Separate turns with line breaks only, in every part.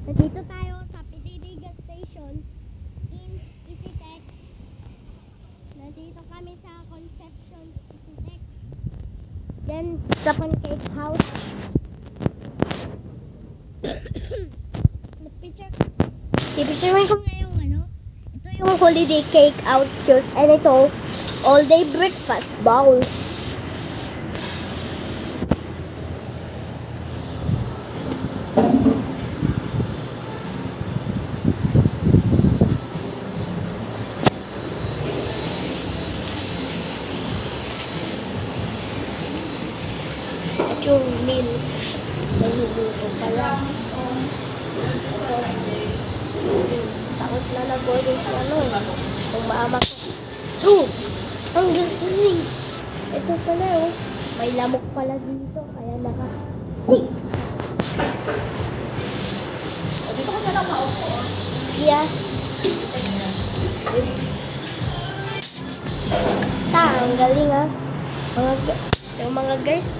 Nandito tayo sa PDD gas station in Isitex. Nandito kami sa Conception Isitex. Then sa Pancake House. I-picture ko ngayong ito yung holiday cake out juice and ito all day breakfast bowls. At yung meal nahuluto pala. Tapos na nag-order sa yung mama ko. Ang galing. Ito pala may lamok pala dito kaya naka
Dito ka na lang maupo.
yeah. Ang galing yung mga guys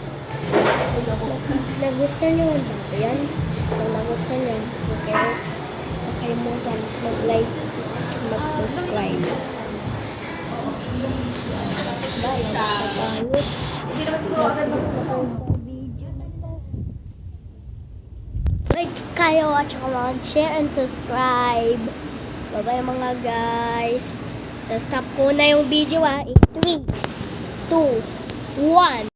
nagustuhan nyo yan. Kung nagustuhan nyo, makalimutan mag-like at mag-subscribe.
Hindi naman siguro agad
Like kayo at saka mag-share and subscribe. Bye-bye mga guys. So stop ko na yung video 3, 2, 1.